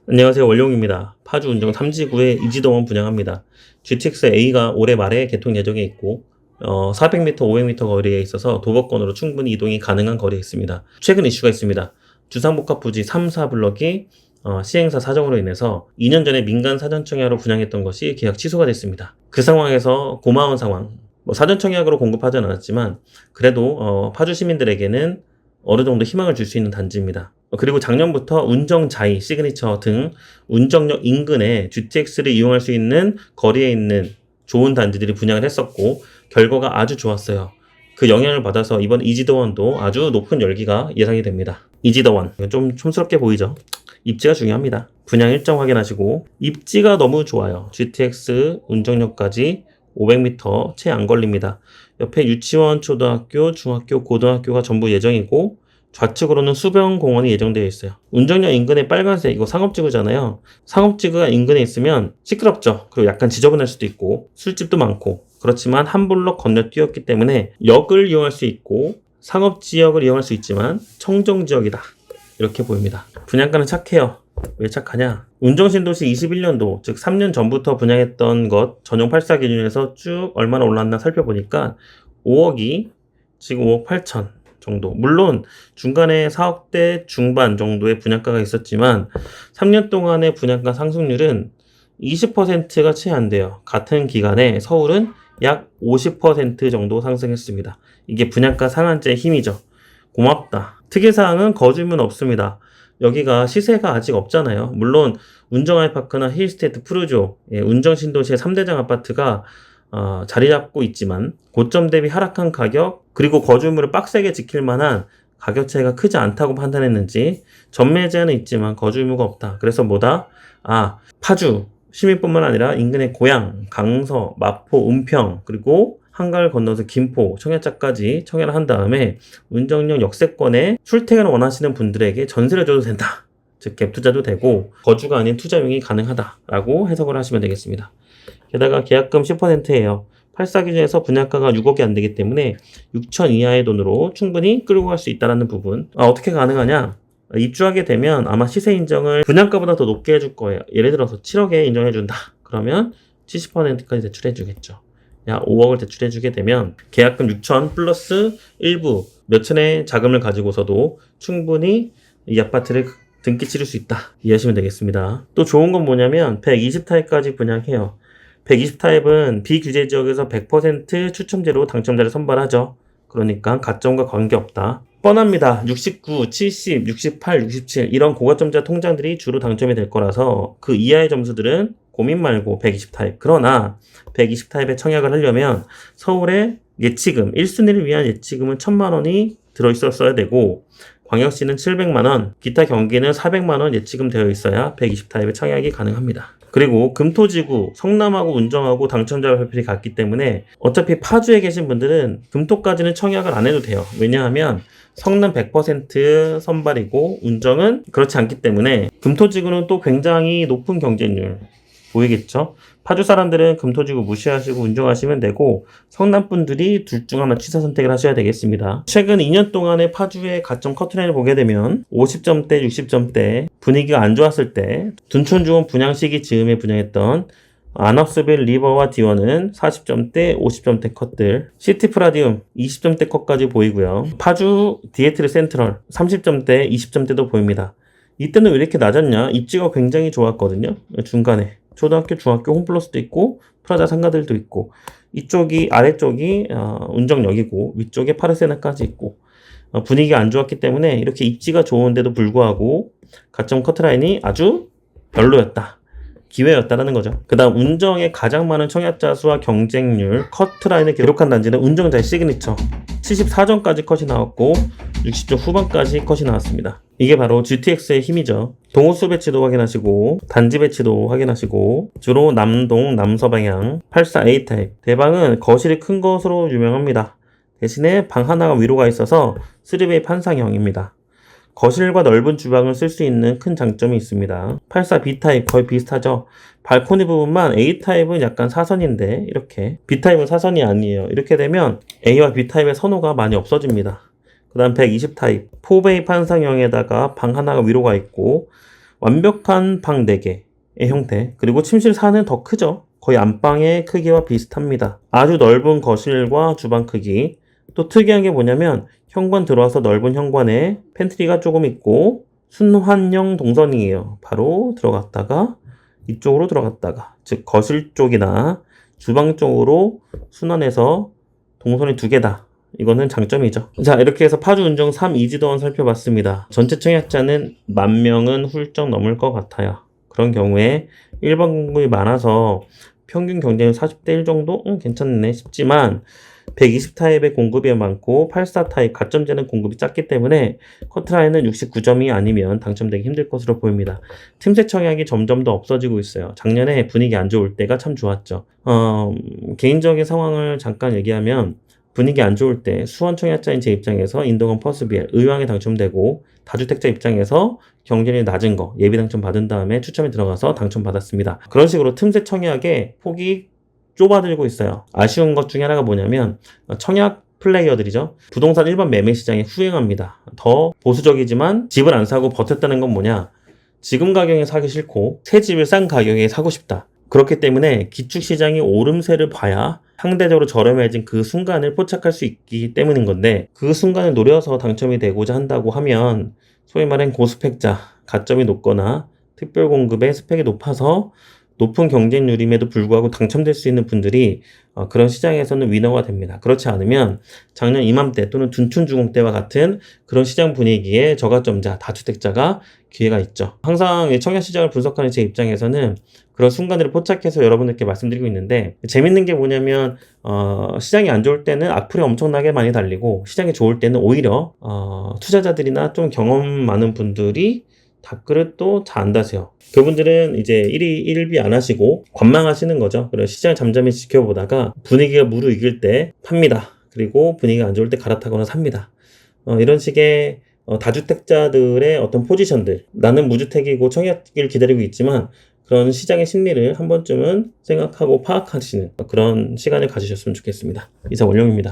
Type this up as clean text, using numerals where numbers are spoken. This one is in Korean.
안녕하세요. 원룡입니다. 파주 운정 3지구에 이지동원 분양합니다. GTX A가 올해 말에 개통 예정에 있고 400m, 500m 거리에 있어서 도보권으로 충분히 이동이 가능한 거리에 있습니다. 최근 이슈가 있습니다. 주상복합 부지 3, 4블럭이 시행사 사정으로 인해서 2년 전에 민간 사전청약으로 분양했던 것이 계약 취소가 됐습니다. 그 상황에서 고마운 상황, 사전청약으로 공급하진 않았지만 그래도 파주 시민들에게는 어느 정도 희망을 줄 수 있는 단지입니다. 그리고 작년부터 운정자이, 시그니처 등 운정역 인근에 GTX를 이용할 수 있는 거리에 있는 좋은 단지들이 분양을 했었고 결과가 아주 좋았어요. 그 영향을 받아서 이번 이지더원도 아주 높은 열기가 예상이 됩니다. 이지더원, 좀 촌스럽게 보이죠? 입지가 중요합니다. 분양 일정 확인하시고 입지가 너무 좋아요. GTX 운정역까지 500m 채 안 걸립니다. 옆에 유치원, 초등학교, 중학교, 고등학교가 전부 예정이고 좌측으로는 수변공원이 예정되어 있어요. 운정역 인근에 빨간색, 이거 상업지구잖아요. 상업지구가 인근에 있으면 시끄럽죠. 그리고 약간 지저분할 수도 있고 술집도 많고 그렇지만 한 블럭 건너뛰었기 때문에 역을 이용할 수 있고 상업지역을 이용할 수 있지만 청정지역이다. 이렇게 보입니다. 분양가는 착해요. 왜 착하냐? 운정신도시 21년도, 즉 3년 전부터 분양했던 것 전용 84 기준에서 쭉 얼마나 올랐나 살펴보니까 5억이 지금 5억 8천 정도. 물론 중간에 4억대 중반 정도의 분양가가 있었지만 3년 동안의 분양가 상승률은 20%가 채 안 돼요. 같은 기간에 서울은 약 50% 정도 상승했습니다. 이게 분양가 상한제의 힘이죠. 고맙다. 특이사항은 거주민 없습니다. 여기가 시세가 아직 없잖아요. 물론 운정아이파크나 힐스테이트 푸르조, 운정신도시의 3대장 아파트가 자리 잡고 있지만 고점 대비 하락한 가격 그리고 거주물을 빡세게 지킬 만한 가격 차이가 크지 않다고 판단했는지 전매 제한은 있지만 거주 의무가 없다. 그래서 뭐다? 파주 시민뿐만 아니라 인근의 고양, 강서, 마포, 은평 그리고 한가를 건너서 김포, 청야차까지 청약을 한 다음에 운정역 역세권에 출퇴근을 원하시는 분들에게 전세를 줘도 된다. 즉 갭 투자도 되고 거주가 아닌 투자용이 가능하다라고 해석을 하시면 되겠습니다. 게다가 계약금 10%예요. 84 기준에서 분양가가 6억이 안 되기 때문에 6천 이하의 돈으로 충분히 끌고 갈 수 있다는 부분. 어떻게 가능하냐? 입주하게 되면 아마 시세 인정을 분양가보다 더 높게 해줄 거예요. 예를 들어서 7억에 인정해준다. 그러면 70%까지 대출해주겠죠. 5억을 대출해주게 되면 계약금 6천 플러스 일부 몇 천의 자금을 가지고서도 충분히 이 아파트를 등기 치를 수 있다. 이해하시면 되겠습니다. 또 좋은 건 뭐냐면 120타입까지 분양해요. 120타입은 비규제 지역에서 100% 추첨제로 당첨자를 선발하죠. 그러니까 가점과 관계없다. 뻔합니다. 69, 70, 68, 67 이런 고가점자 통장들이 주로 당첨이 될 거라서 그 이하의 점수들은 고민 말고 120타입. 그러나 120타입에 청약을 하려면 서울의 예치금, 1순위를 위한 예치금은 1,000만 원이 들어있었어야 되고 광역시는 700만 원, 기타 경기는 400만 원 예치금 되어 있어야 120타입에 청약이 가능합니다. 그리고 금토지구, 성남하고 운정하고 당첨자 발표이 같기 때문에 어차피 파주에 계신 분들은 금토까지는 청약을 안 해도 돼요. 왜냐하면 성남 100% 선발이고 운정은 그렇지 않기 때문에 금토지구는 또 굉장히 높은 경쟁률 보이겠죠? 파주 사람들은 금토지구 무시하시고 운정하시면 되고 성남 분들이 둘 중 하나 취사 선택을 하셔야 되겠습니다. 최근 2년 동안의 파주의 가점 커트라인을 보게 되면 50점대, 60점대 분위기가 안 좋았을 때 둔촌중원 분양 시기 즈음에 분양했던 안업스빌 리버와 디원은 40점대, 50점대 컷들, 시티프라디움 20점대 컷까지 보이고요. 파주 디에트르 센트럴 30점대, 20점대도 보입니다. 이때는 왜 이렇게 낮았냐? 입지가 굉장히 좋았거든요. 중간에 초등학교, 중학교 홈플러스도 있고 프라자 상가들도 있고 이쪽이 아래쪽이 운정역이고 위쪽에 파르세나까지 있고 분위기가 안 좋았기 때문에 이렇게 입지가 좋은데도 불구하고 가점 커트라인이 아주 별로였다. 기회였다라는 거죠. 그 다음 운정의 가장 많은 청약자 수와 경쟁률 커트라인을 기록한 단지는 운정자의 시그니처 74점까지 컷이 나왔고 60점 후반까지 컷이 나왔습니다. 이게 바로 GTX의 힘이죠. 동호수 배치도 확인하시고 단지 배치도 확인하시고 주로 남동 남서 방향 84A 타입 대방은 거실이 큰 것으로 유명합니다. 대신에 방 하나가 위로 가 있어서 3베이 판상형입니다. 거실과 넓은 주방을 쓸 수 있는 큰 장점이 있습니다. 84B 타입 거의 비슷하죠. 발코니 부분만 A 타입은 약간 사선인데 이렇게 B 타입은 사선이 아니에요. 이렇게 되면 A와 B 타입의 선호가 많이 없어집니다. 그 다음 120 타입 4베이 판상형에다가 방 하나가 위로 가 있고 완벽한 방 4개의 형태, 그리고 침실 4는 더 크죠. 거의 안방의 크기와 비슷합니다. 아주 넓은 거실과 주방 크기. 또 특이한 게 뭐냐면 현관 들어와서 넓은 현관에 팬트리가 조금 있고 순환형 동선이에요. 바로 들어갔다가 이쪽으로 들어갔다가, 즉 거실 쪽이나 주방 쪽으로 순환해서 동선이 2개다. 이거는 장점이죠. 자, 이렇게 해서 파주 운정 3 이지도원 살펴봤습니다. 전체 청약자는 10,000명은 훌쩍 넘을 것 같아요. 그런 경우에 1번 공급이 많아서 평균 경쟁률 40대 1 정도? 괜찮네 싶지만 120 타입의 공급이 많고 84 타입 가점제는 공급이 작기 때문에 커트라인은 69점이 아니면 당첨되기 힘들 것으로 보입니다. 틈새 청약이 점점 더 없어지고 있어요. 작년에 분위기 안 좋을 때가 참 좋았죠. 개인적인 상황을 잠깐 얘기하면 분위기 안 좋을 때 수원 청약자인 제 입장에서 인동원 퍼스비엘, 의왕에 당첨되고 다주택자 입장에서 경쟁률이 낮은 거 예비 당첨 받은 다음에 추첨에 들어가서 당첨 받았습니다. 그런 식으로 틈새 청약의 폭이 좁아들고 있어요. 아쉬운 것 중에 하나가 뭐냐면 청약 플레이어들이죠. 부동산 일반 매매 시장에 후행합니다. 더 보수적이지만 집을 안 사고 버텼다는 건 뭐냐? 지금 가격에 사기 싫고 새 집을 싼 가격에 사고 싶다. 그렇기 때문에 기축 시장이 오름세를 봐야 상대적으로 저렴해진 그 순간을 포착할 수 있기 때문인 건데, 그 순간을 노려서 당첨이 되고자 한다고 하면 소위 말하는 고스펙자, 가점이 높거나 특별 공급의 스펙이 높아서 높은 경쟁률임에도 불구하고 당첨될 수 있는 분들이 그런 시장에서는 위너가 됩니다. 그렇지 않으면 작년 이맘때 또는 둔촌주공 때와 같은 그런 시장 분위기에 저가점자, 다주택자가 기회가 있죠. 항상 청약 시장을 분석하는 제 입장에서는 그런 순간들을 포착해서 여러분들께 말씀드리고 있는데, 재밌는 게 뭐냐면 시장이 안 좋을 때는 악플이 엄청나게 많이 달리고 시장이 좋을 때는 오히려 투자자들이나 좀 경험 많은 분들이 답글을 또 잘 안 다세요. 그분들은 이제 1비 안 하시고 관망하시는 거죠. 그래서 시장을 잠잠히 지켜보다가 분위기가 무르익을 때 팝니다. 그리고 분위기가 안 좋을 때 갈아타거나 삽니다. 이런 식의 다주택자들의 어떤 포지션들, 나는 무주택이고 청약을 기다리고 있지만 그런 시장의 심리를 한 번쯤은 생각하고 파악하시는 그런 시간을 가지셨으면 좋겠습니다. 이상 원룡입니다.